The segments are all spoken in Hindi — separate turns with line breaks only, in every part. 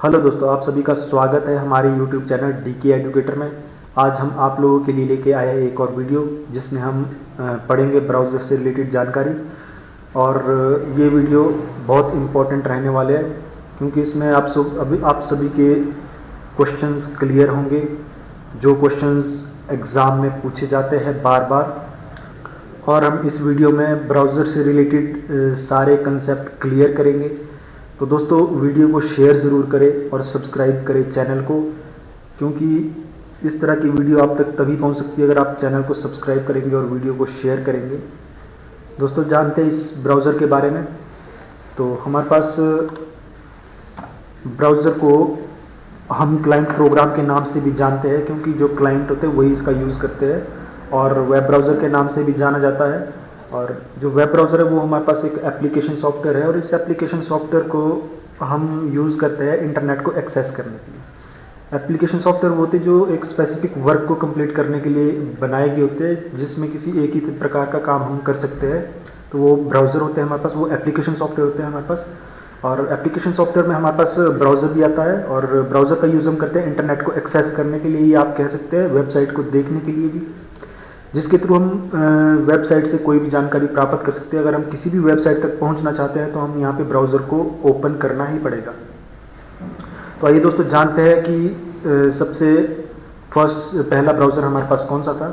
हेलो दोस्तों, आप सभी का स्वागत है हमारे YouTube चैनल DK एजुकेटर में। आज हम आप लोगों के लिए लेके आए हैं एक और वीडियो जिसमें हम पढ़ेंगे ब्राउज़र से रिलेटेड जानकारी। और ये वीडियो बहुत इम्पोर्टेंट रहने वाले हैं क्योंकि इसमें आप सभी के क्वेश्चंस क्लियर होंगे, जो क्वेश्चंस एग्ज़ाम में पूछे जाते हैं बार बार। और हम इस वीडियो में ब्राउज़र से रिलेटेड सारे कंसेप्ट क्लियर करेंगे। तो दोस्तों, वीडियो को शेयर ज़रूर करें और सब्सक्राइब करें चैनल को, क्योंकि इस तरह की वीडियो आप तक तभी पहुंच सकती है अगर आप चैनल को सब्सक्राइब करेंगे और वीडियो को शेयर करेंगे। दोस्तों, जानते हैं इस ब्राउज़र के बारे में। तो हमारे पास ब्राउज़र को हम क्लाइंट प्रोग्राम के नाम से भी जानते हैं, क्योंकि जो क्लाइंट होते हैं वही इसका यूज़ करते हैं, और वेब ब्राउज़र के नाम से भी जाना जाता है। और जो वेब ब्राउज़र है वो हमारे पास एक एप्लीकेशन सॉफ्टवेयर है, और इस एप्लीकेशन सॉफ्टवेयर को हम यूज़ करते हैं इंटरनेट को एक्सेस करने के लिए। एप्लीकेशन सॉफ्टवेयर वो होते हैं जो एक स्पेसिफिक वर्क को कंप्लीट करने के लिए बनाए गए होते हैं, जिसमें किसी एक ही प्रकार का काम हम कर सकते हैं। तो वो ब्राउज़र होते हैं हमारे पास, वो एप्लीकेशन सॉफ्टवेयर होते हैं हमारे पास। और एप्लीकेशन सॉफ्टवेयर में हमारे पास ब्राउज़र भी आता है, और ब्राउज़र का यूज़ हम करते हैं इंटरनेट को एक्सेस करने के लिए, या आप कह सकते हैं वेबसाइट को देखने के लिए भी, जिसके थ्रू हम वेबसाइट से कोई भी जानकारी प्राप्त कर सकते हैं। अगर हम किसी भी वेबसाइट तक पहुंचना चाहते हैं तो हम यहाँ पे ब्राउज़र को ओपन करना ही पड़ेगा। तो आइए दोस्तों, जानते हैं कि सबसे पहला ब्राउज़र हमारे पास कौन सा था।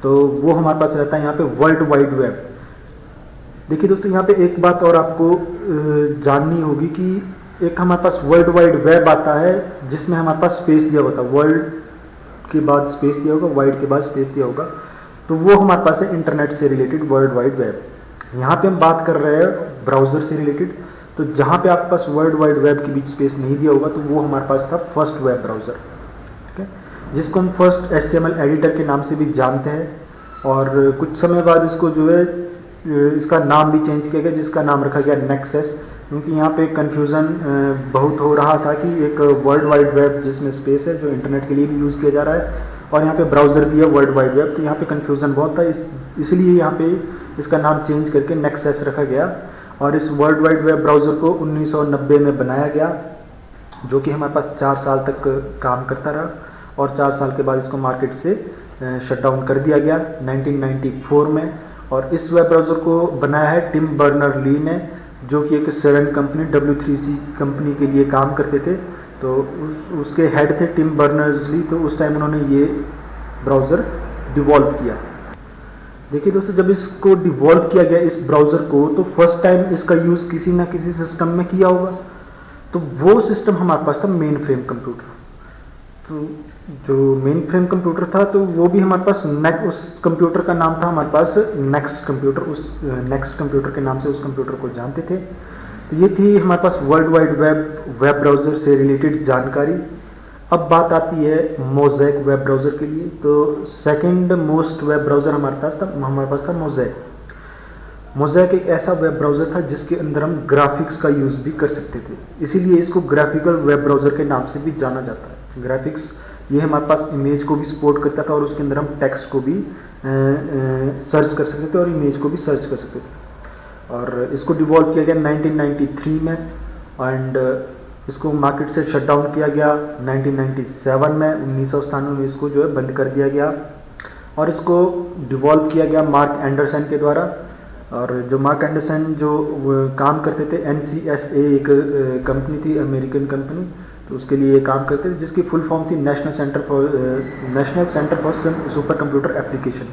तो वो हमारे पास रहता है यहाँ पे वर्ल्ड वाइड वेब। देखिए दोस्तों, यहाँ पे एक बात और आपको जाननी होगी कि एक हमारे पास वर्ल्ड वाइड वेब आता है जिसमें हमारे पास स्पेस दिया होता है, वर्ल्ड के बाद स्पेस दिया होगा, वाइड के बाद स्पेस दिया होगा। तो वो हमारे पास है इंटरनेट से रिलेटेड वर्ल्ड वाइड वेब। यहाँ पे हम बात कर रहे हैं ब्राउज़र से रिलेटेड। तो जहाँ पे आपके पास वर्ल्ड वाइड वेब के बीच स्पेस नहीं दिया होगा तो वो हमारे पास था फर्स्ट वेब ब्राउज़र, ठीक है, जिसको हम फर्स्ट HTML एडिटर के नाम से भी जानते हैं। और कुछ समय बाद इसको जो है इसका नाम भी चेंज किया गया, जिसका नाम रखा गया नेक्सस, क्योंकि यहाँ पे कन्फ्यूज़न बहुत हो रहा था कि एक वर्ल्ड वाइड वेब जिसमें स्पेस है, जो इंटरनेट के लिए भी यूज़ किया जा रहा है, और यहाँ पे ब्राउज़र भी है वर्ल्ड वाइड वेब। तो यहाँ पे कन्फ्यूज़न बहुत था, इसलिए यहाँ पे इसका नाम चेंज करके नेक्सस रखा गया। और इस वर्ल्ड वाइड वेब ब्राउज़र को 1990 में बनाया गया, जो कि हमारे पास 4 साल तक काम करता रहा, और 4 साल के बाद इसको मार्केट से शट डाउन कर दिया गया 1994 में। और इस वेब ब्राउज़र को बनाया है टिम बर्नर-ली ने, जो कि एक सर्वेंट कंपनी W3C कंपनी के लिए काम करते थे। तो उसके हेड थे टिम बर्नर्स-ली। तो उस टाइम उन्होंने ये ब्राउज़र डिवॉल्व किया। देखिए दोस्तों, जब इसको डिवॉल्व किया गया इस ब्राउज़र को, तो फर्स्ट टाइम इसका यूज़ किसी ना किसी सिस्टम में किया होगा। तो वो सिस्टम हमारे पास था मेन फ्रेम कंप्यूटर। तो जो मेन फ्रेम कंप्यूटर था, तो वो भी हमारे पास उस कंप्यूटर का नाम था हमारे पास नेक्स्ट कंप्यूटर। उस नेक्स्ट कंप्यूटर के नाम से उस कंप्यूटर को जानते थे। तो ये थी हमारे पास वर्ल्ड वाइड वेब ब्राउज़र से रिलेटेड जानकारी। अब बात आती है मोज़ेक वेब ब्राउज़र के लिए। तो सेकंड मोस्ट वेब ब्राउज़र हमारे पास था मोज़ेक। मोज़ेक एक ऐसा वेब ब्राउज़र था जिसके अंदर हम ग्राफिक्स का यूज़ भी कर सकते थे, इसीलिए इसको ग्राफिकल वेब ब्राउज़र के नाम से भी जाना जाता है। ग्राफिक्स, ये हमारे पास इमेज को भी सपोर्ट करता था, और उसके अंदर हम टेक्स्ट को भी सर्च कर सकते थे और इमेज को भी सर्च कर सकते थे। और इसको डिवॉल्व किया गया 1993 में, एंड इसको मार्केट से शट डाउन किया गया 1997 में। 1997 में इसको जो है बंद कर दिया गया, और इसको डिवॉल्व किया गया मार्क एंडरसन के द्वारा। और जो मार्क एंडरसन जो काम करते थे, NCSA एक कंपनी थी, अमेरिकन कंपनी, तो उसके लिए ये काम करते थे, जिसकी फुल फॉर्म थी national centre for super computer application.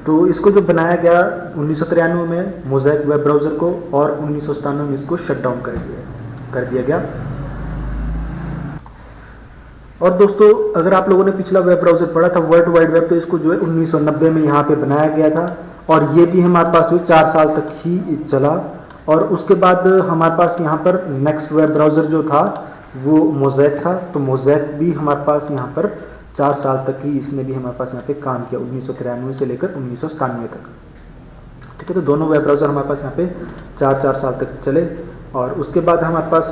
तो इसको जो बनाया गया 1993 में मोज़ेक वेब ब्राउज़र को, और 1997 में इसको शट डाउन कर दिया गया। और दोस्तों, अगर आप लोगों ने पिछला वेब ब्राउज़र पढ़ा था वर्ल्ड वाइड वेब, तो इसको जो है 1990 में यहाँ पे बनाया गया था, और ये भी हमारे पास जो 4 साल तक ही चला। और उसके बाद हमारे पास यहाँ पर नेक्स्ट वेब ब्राउज़र जो था वो मोज़ेक था। तो मोज़ेक भी हमारे पास यहाँ पर 4 साल तक ही इसने भी हमारे पास यहाँ पे काम किया, 1993 से लेकर 1997 तक, ठीक है। तो दोनों वेब ब्राउज़र हमारे पास यहाँ पे 4 साल तक चले। और उसके बाद हमारे पास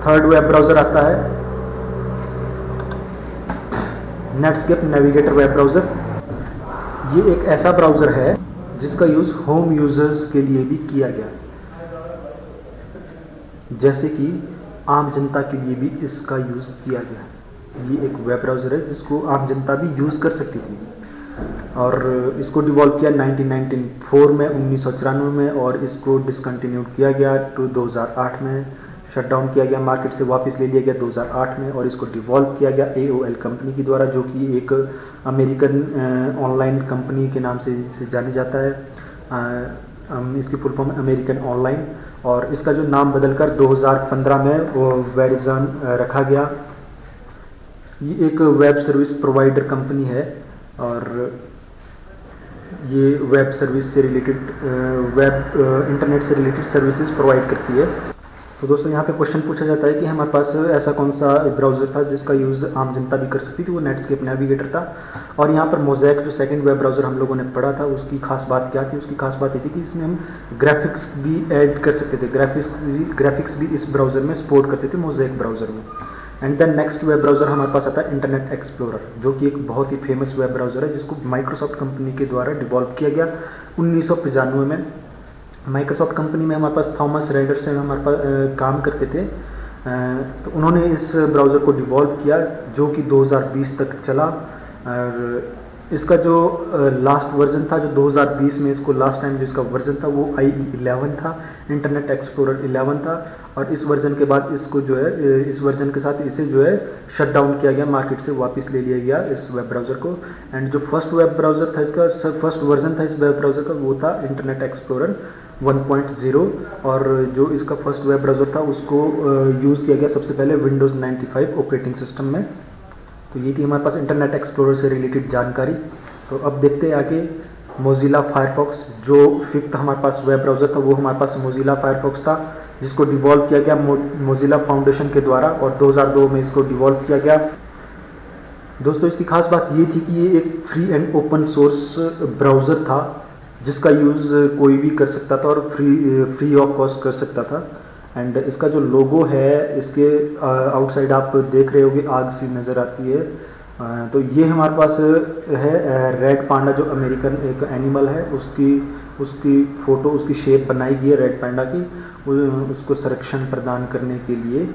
थर्ड वेब ब्राउज़र आता है नेटस्केप नेविगेटर वेब ब्राउज़र। ये एक ऐसा ब्राउज़र है जिसका यूज़ होम यूज़र्स के लिए भी किया गया, जैसे कि आम जनता के लिए भी इसका यूज़ किया गया है। ये एक वेब ब्राउज़र है जिसको आम जनता भी यूज़ कर सकती थी, और इसको डिवॉल्व किया 1994 में, 1994 में, और इसको डिसकंटिन्यू किया गया 2008 में, शट डाउन किया गया, मार्केट से वापस ले लिया गया 2008 में, और इसको डिवॉल्व किया गया AOL कंपनी के द्वारा, जो कि एक अमेरिकन ऑनलाइन कंपनी के नाम से जानी जाता है। इसकी फुल फॉर्म अमेरिकन ऑनलाइन, और इसका जो नाम बदलकर 2015 में वो वेरिजन रखा गया। ये एक वेब सर्विस प्रोवाइडर कंपनी है, और ये वेब सर्विस से रिलेटेड इंटरनेट से रिलेटेड सर्विसेज प्रोवाइड करती है। तो दोस्तों यहाँ पे क्वेश्चन पूछा जाता है कि हमारे पास ऐसा कौन सा ब्राउज़र था जिसका यूज़ आम जनता भी कर सकती थी। वो नेटस्केप नेविगेटर था। और यहाँ पर मोज़ैक जो सेकंड वेब ब्राउज़र हम लोगों ने पढ़ा था, उसकी खास बात क्या थी? उसकी खास बात ये थी कि इसमें हम ग्राफिक्स भी ऐड कर सकते थे। ग्राफिक्स भी इस ब्राउज़र में सपोर्ट करते थे, मोज़ैक ब्राउज़र में। And then next web browser हमारे पास आता है इंटरनेट एक्सप्लोरर, जो कि एक बहुत ही फेमस वेब ब्राउज़र है, जिसको माइक्रोसॉफ्ट कंपनी के द्वारा डिवॉल्व किया गया 1995 में। माइक्रोसॉफ्ट कंपनी में हमारे पास थॉमस रेडर से हमारे पास काम करते थे। तो उन्होंने इस ब्राउज़र को डिवॉल्व किया, जो कि 2020 तक चला। और इसका जो लास्ट वर्जन था, जो 2020 में इसको लास्ट टाइम जो इसका वर्जन था, वो IE11 था, इंटरनेट एक्सप्लोरर 11 था। और इस वर्जन के बाद इसको जो है, इस वर्जन के साथ इसे जो है शट डाउन किया गया, मार्केट से वापस ले लिया गया इस वेब ब्राउज़र को। एंड जो फर्स्ट वेब ब्राउज़र था, इसका फर्स्ट वर्जन था इस वेब ब्राउज़र का, वो था इंटरनेट एक्सप्लोरर 1.0। और जो इसका फर्स्ट वेब ब्राउज़र था, उसको यूज़ किया गया सबसे पहले विंडोज़ 95 ऑपरेटिंग सिस्टम में। तो ये थी हमारे पास इंटरनेट एक्सप्लोरर से रिलेटेड जानकारी। तो अब देखते हैं आगे मोज़िला फायरफॉक्स। जो फिफ्थ हमारे पास वेब ब्राउज़र था, वो हमारे पास मोज़िला फायरफॉक्स था, जिसको डिवॉल्व किया गया मोज़िला फाउंडेशन के द्वारा, और 2002 में इसको डिवॉल्व किया गया। दोस्तों इसकी खास बात ये थी कि ये एक free and open source browser था, जिसका यूज़ कोई भी कर सकता था, और फ्री ऑफ कॉस्ट कर सकता था। एंड इसका जो लोगो है, इसके आउटसाइड आप देख रहे होगे आग सी नज़र आती है। तो ये हमारे पास है रेड पांडा, जो अमेरिकन एक एनिमल है, उसकी फ़ोटो, उसकी शेप बनाई गई है रेड पांडा की, उसको संरक्षण प्रदान करने के लिए।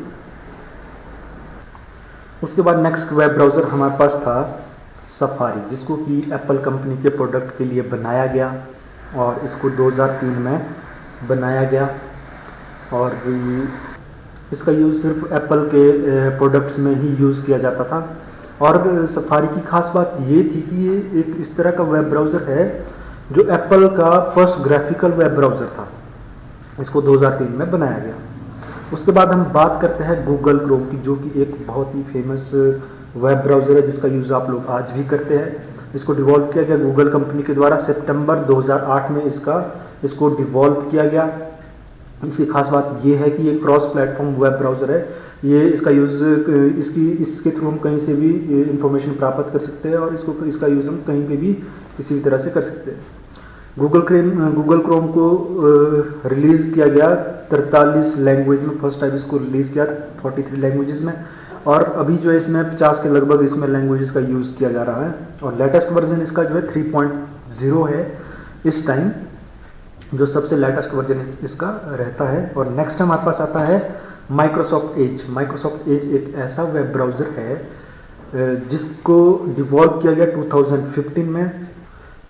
उसके बाद नेक्स्ट वेब ब्राउज़र हमारे पास था सफारी, जिसको कि एप्पल कंपनी के प्रोडक्ट के लिए बनाया गया, और इसको 2003 में बनाया गया। और इसका यूज़ सिर्फ एप्पल के प्रोडक्ट्स में ही यूज़ किया जाता था। और सफारी की खास बात ये थी कि ये एक इस तरह का वेब ब्राउज़र है जो एप्पल का फर्स्ट ग्राफिकल वेब ब्राउज़र था। इसको 2003 में बनाया गया। उसके बाद हम बात करते हैं गूगल क्रोम की, जो कि एक बहुत ही फेमस वेब ब्राउज़र है, जिसका यूज़ आप लोग आज भी करते हैं। इसको डिवॉल्व किया गया गूगल कंपनी के द्वारा, सितंबर 2008 में इसको डिवॉल्व किया गया। इसकी खास बात ये है कि ये क्रॉस प्लेटफॉर्म वेब ब्राउज़र है। ये इसका यूज़ इसके थ्रू हम कहीं से भी इंफॉर्मेशन प्राप्त कर सकते हैं, और इसका यूज़ हम कहीं पे भी किसी भी तरह से कर सकते हैं। गूगल क्रोम को रिलीज़ किया गया 43 लैंग्वेज में, फर्स्ट टाइम इसको रिलीज़ किया 43 लैंग्वेजेस में, और अभी जो है इसमें 50 के लगभग इसमें लैंग्वेजेस का यूज़ किया जा रहा है। और लेटेस्ट वर्जन इसका जो है 3.0 है इस टाइम, जो सबसे लेटेस्ट वर्जन इसका रहता है। और नेक्स्ट हमारे पास आता है माइक्रोसॉफ्ट एज। माइक्रोसॉफ्ट एज एक ऐसा वेब ब्राउज़र है जिसको डिवॉल्व किया गया 2015 में,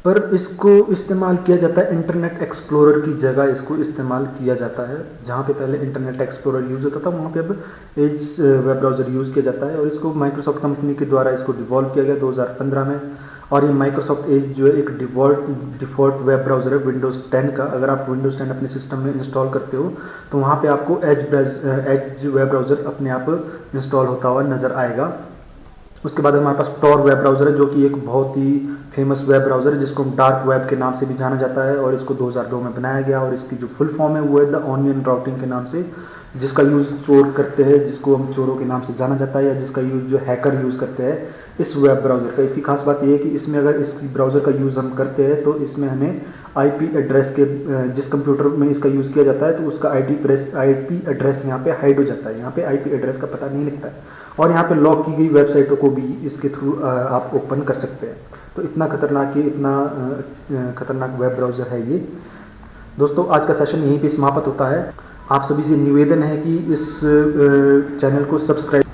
पर इसको इस्तेमाल किया जाता है इंटरनेट एक्सप्लोरर की जगह इसको इस्तेमाल किया जाता है। जहाँ पे पहले इंटरनेट एक्सप्लोरर यूज़ होता था, वहाँ पे अब एज वेब ब्राउज़र यूज़ किया जाता है। और इसको माइक्रोसॉफ्ट कंपनी के द्वारा इसको डिवॉल्व किया गया 2015 में। और ये माइक्रोसॉफ्ट एज जो है एक डिफ़ॉल्ट वेब ब्राउज़र है विंडोज़ 10 का। अगर आप विंडोज़ 10 अपने सिस्टम में इंस्टॉल करते हो, तो वहाँ पे आपको एज वेब ब्राउज़र अपने आप इंस्टॉल होता हुआ नज़र आएगा। उसके बाद हमारे पास टॉर वेब ब्राउज़र है, जो कि एक बहुत ही फेमस वेब ब्राउज़र है, जिसको डार्क वेब के नाम से भी जाना जाता है। और इसको 2002 में बनाया गया, और इसकी जो फुल फॉर्म है वो है द ऑनियन राउटिंग के नाम से, जिसका यूज़ चोर करते हैं, जिसको हम चोरों के नाम से जाना जाता है, या जिसका यूज़ जो हैकर यूज़ करते हैं इस वेब ब्राउज़र का। इसकी खास बात यह है कि इसमें अगर इस ब्राउज़र का यूज़ हम करते हैं, तो इसमें हमें IP एड्रेस के, जिस कंप्यूटर में इसका यूज़ किया जाता है, तो उसका IP एड्रेस यहाँ पे हाइड हो जाता है। यहाँ पे IP एड्रेस का पता नहीं लगता है, और यहाँ पे लॉक की गई वेबसाइटों को भी इसके थ्रू आप ओपन कर सकते हैं। तो इतना खतरनाक वेब ब्राउज़र है ये। दोस्तों आज का सेशन यहीं पे समाप्त होता है। आप सभी से निवेदन है कि इस चैनल को सब्सक्राइब